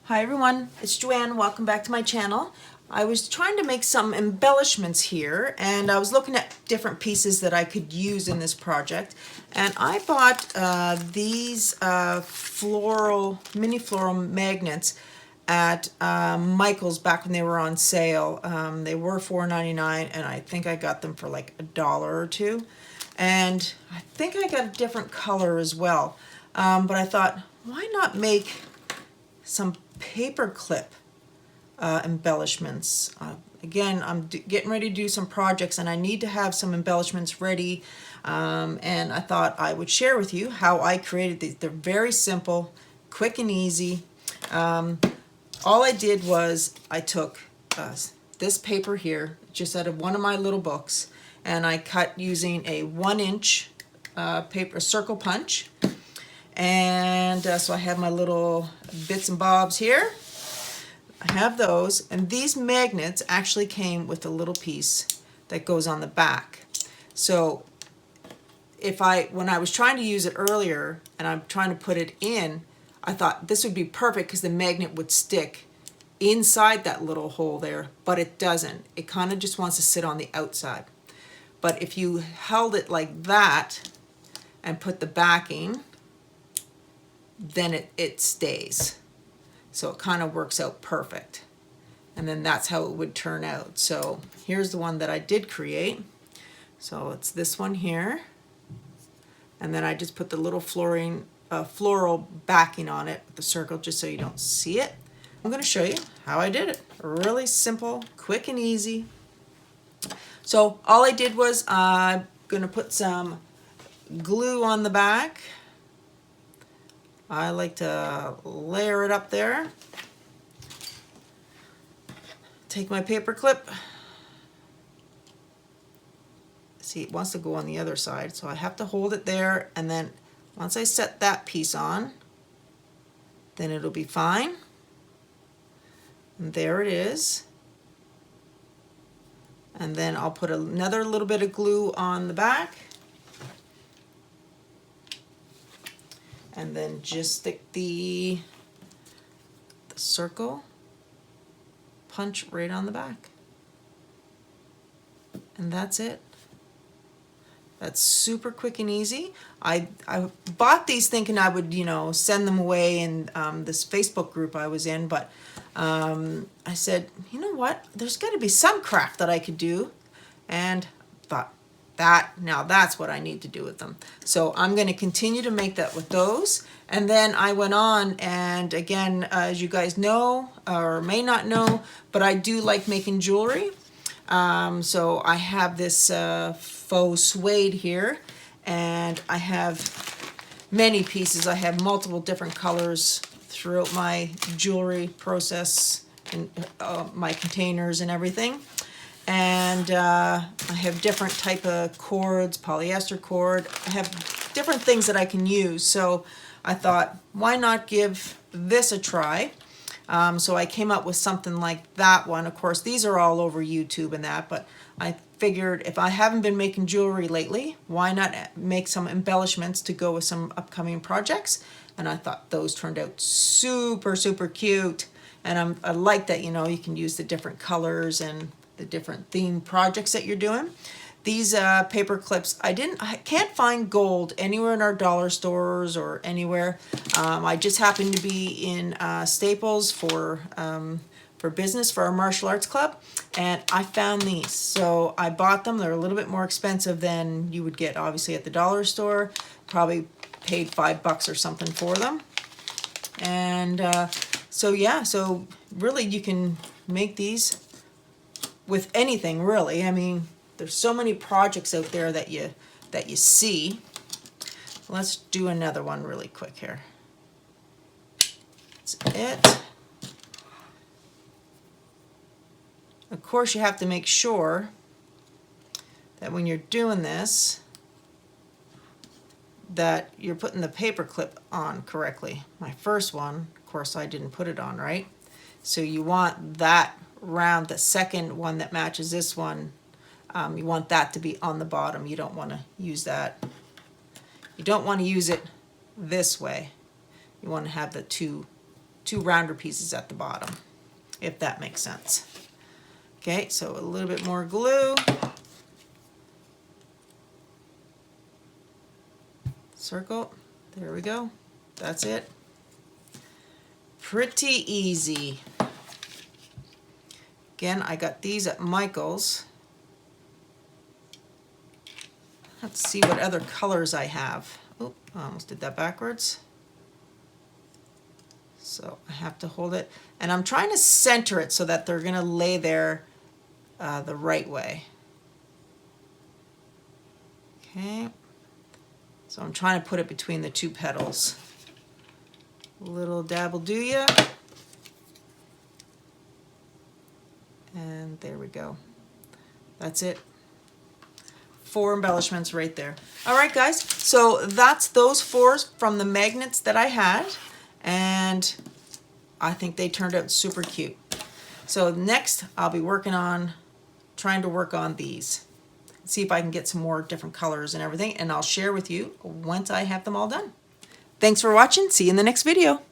Hi everyone, it's Joanne. Welcome back to my channel. I was trying to make some embellishments here and I was looking at different pieces that I could use in this project, and I bought these mini floral magnets at Michael's back when they were on sale. They were $4.99 and I think I got them for like $1 or $2, and I think I got a different color as well, but I thought, why not make some paperclip embellishments. Again, I'm getting ready to do some projects and I need to have some embellishments ready, and I thought I would share with you how I created these. They're very simple, quick and easy. All I did was I took this paper here, just out of one of my little books, and I cut using a 1-inch paper circle punch. And so I have my little bits and bobs here. I have those, and these magnets actually came with a little piece that goes on the back. So when I was trying to use it earlier and I'm trying to put it in, I thought this would be perfect because the magnet would stick inside that little hole there, but it doesn't. It kind of just wants to sit on the outside. But if you held it like that and put the backing, then it stays. So it kind of works out perfect. And then that's how it would turn out. So here's the one that I did create. So it's this one here. And then I just put the little floral backing on it with the circle just so you don't see it. I'm going to show you how I did it. Really simple, quick and easy. So all I did was I'm going to put some glue on the back. I like to layer it up there. Take my paper clip. See, it wants to go on the other side, so I have to hold it there, and then once I set that piece on, then it'll be fine. And there it is. And then I'll put another little bit of glue on the back. And then just stick the circle punch right on the back. And that's it. That's super quick and easy. I bought these thinking I would, send them away in this Facebook group I was in, but I said, you know what? There's got to be some craft that I could do, and thought, now that's what I need to do with them. So I'm going to continue to make that with those. And then I went on, and again, as you guys know or may not know, but I do like making jewelry. So I have this faux suede here, and I have many pieces. I have multiple different colors throughout my jewelry process and my containers and everything. And I have different type of cords, polyester cord. I have different things that I can use. So I thought, why not give this a try? So I came up with something like that one. Of course, these are all over YouTube and that, but I figured if I haven't been making jewelry lately, why not make some embellishments to go with some upcoming projects? And I thought those turned out super, super cute. And I like that, you can use the different colors and the different theme projects that you're doing. These paper clips, I can't find gold anywhere in our dollar stores or anywhere. I just happened to be in Staples for business for our martial arts club, and I found these. So I bought them. They're a little bit more expensive than you would get obviously at the dollar store. Probably paid $5 or something for them. And so yeah, so really you can make these with anything, really. I mean, there's so many projects out there that you see. Let's do another one really quick here. That's it. Of course, you have to make sure that when you're doing this, that you're putting the paper clip on correctly. My first one, of course, I didn't put it on right. So you want that round, the second one that matches this one, you want that to be on the bottom. You don't want to use that. You don't want to use it this way. You want to have the two two rounder pieces at the bottom, if that makes sense. Okay, so a little bit more glue. Circle, there we go. That's it. Pretty easy. Again, I got these at Michael's. Let's see what other colors I have. Oh, I almost did that backwards. So I have to hold it, and I'm trying to center it so that they're gonna lay there the right way. Okay, so I'm trying to put it between the two petals. Little dabble do ya. And there we go. That's it. 4 embellishments right there. All right, guys, so that's those 4 from the magnets that I had. And I think they turned out super cute. So next I'll be trying to work on these. See if I can get some more different colors and everything, and I'll share with you once I have them all done. Thanks for watching. See you in the next video.